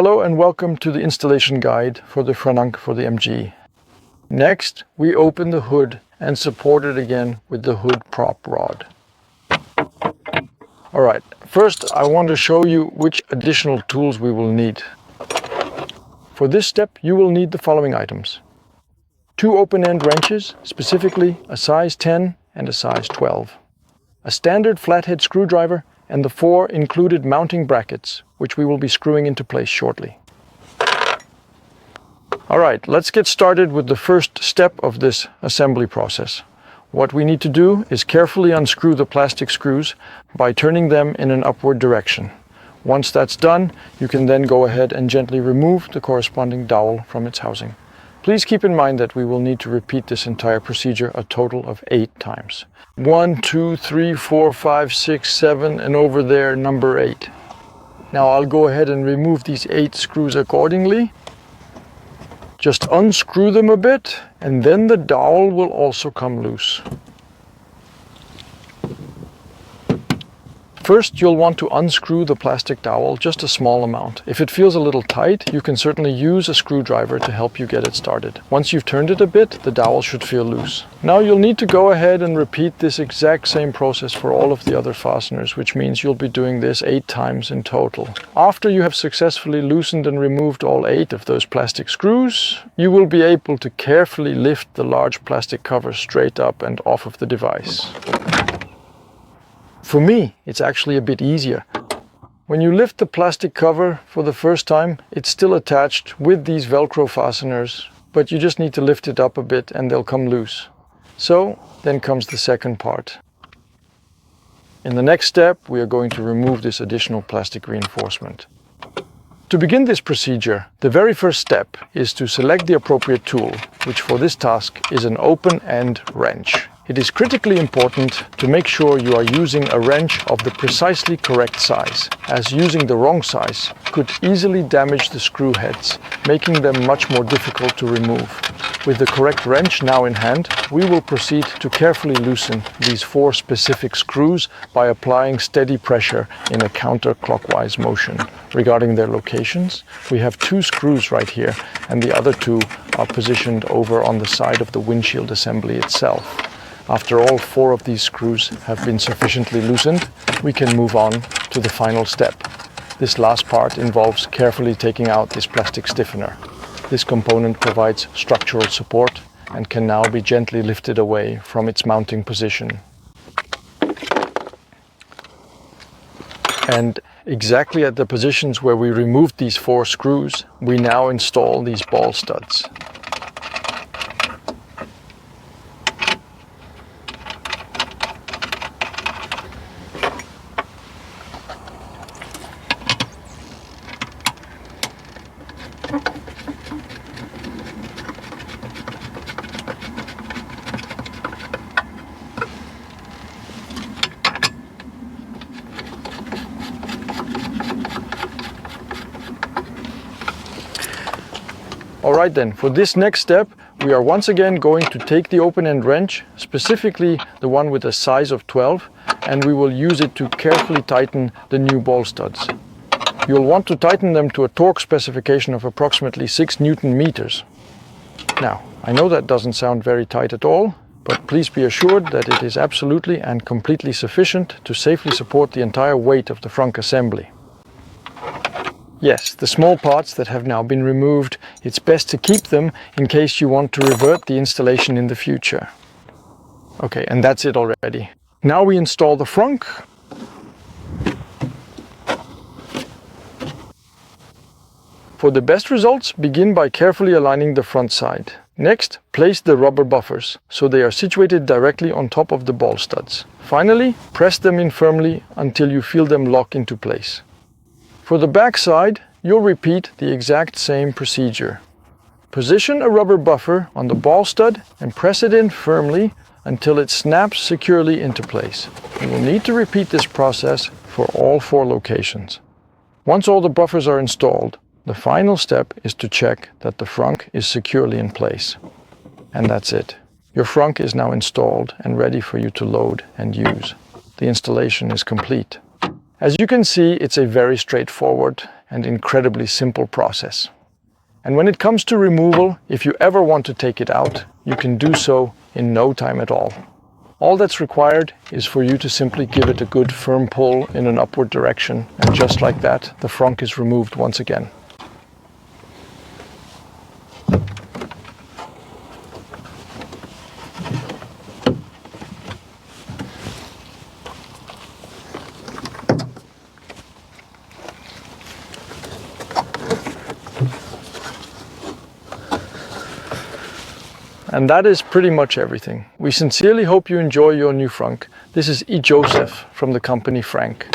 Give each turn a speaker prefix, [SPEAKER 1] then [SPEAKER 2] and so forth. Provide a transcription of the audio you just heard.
[SPEAKER 1] Hello and welcome to the installation guide for the frunk for the MG. Next, we open the hood and support it again with the hood prop rod. Alright, first I want to show you which additional tools we will need. For this step you will need the following items. 2 open-end wrenches, specifically a size 10 and a size 12. A standard flathead screwdriver and the 4 included mounting brackets, which we will be screwing into place shortly. Alright, let's get started with the first step of this assembly process. What we need to do is carefully unscrew the plastic screws by turning them in an upward direction. Once that's done, you can then go ahead and gently remove the corresponding dowel from its housing. Please keep in mind that we will need to repeat this entire procedure a total of 8 times. 1, 2, 3, 4, 5, 6, 7, and over there number 8. Now I'll go ahead and remove these 8 screws accordingly. Just unscrew them a bit, and then the dowel will also come loose. First, you'll want to unscrew the plastic dowel, just a small amount. If it feels a little tight, you can certainly use a screwdriver to help you get it started. Once you've turned it a bit, the dowel should feel loose. Now you'll need to go ahead and repeat this exact same process for all of the other fasteners, which means you'll be doing this 8 times in total. After you have successfully loosened and removed all 8 of those plastic screws, you will be able to carefully lift the large plastic cover straight up and off of the device. For me, it's actually a bit easier. When you lift the plastic cover for the first time, it's still attached with these Velcro fasteners, but you just need to lift it up a bit and they'll come loose. So, then comes the second part. In the next step, we are going to remove this additional plastic reinforcement. To begin this procedure, the very first step is to select the appropriate tool, which for this task is an open-end wrench. It is critically important to make sure you are using a wrench of the precisely correct size, as using the wrong size could easily damage the screw heads, making them much more difficult to remove. With the correct wrench now in hand, we will proceed to carefully loosen these 4 specific screws by applying steady pressure in a counterclockwise motion. Regarding their locations, we have 2 screws right here, and the other 2 are positioned over on the side of the windshield assembly itself. After all 4 of these screws have been sufficiently loosened, we can move on to the final step. This last part involves carefully taking out this plastic stiffener. This component provides structural support and can now be gently lifted away from its mounting position. And exactly at the positions where we removed these 4 screws, we now install these ball studs. Alright then, for this next step, we are once again going to take the open-end wrench, specifically the one with a size of 12, and we will use it to carefully tighten the new ball studs. You'll want to tighten them to a torque specification of approximately 6 Newton meters. Now, I know that doesn't sound very tight at all, but please be assured that it is absolutely and completely sufficient to safely support the entire weight of the frunk assembly. Yes, the small parts that have now been removed, it's best to keep them in case you want to revert the installation in the future. Okay, and that's it already. Now we install the frunk. For the best results, begin by carefully aligning the front side. Next, place the rubber buffers, so they are situated directly on top of the ball studs. Finally, press them in firmly until you feel them lock into place. For the back side, you'll repeat the exact same procedure. Position a rubber buffer on the ball stud and press it in firmly until it snaps securely into place. You will need to repeat this process for all 4 locations. Once all the buffers are installed, the final step is to check that the frunk is securely in place. And that's it. Your frunk is now installed and ready for you to load and use. The installation is complete. As you can see, it's a very straightforward and incredibly simple process. And when it comes to removal, if you ever want to take it out, you can do so in no time at all. All that's required is for you to simply give it a good firm pull in an upward direction, and just like that, the frunk is removed once again. And that is pretty much everything. We sincerely hope you enjoy your new frunk. This is Josef from the company Frunk.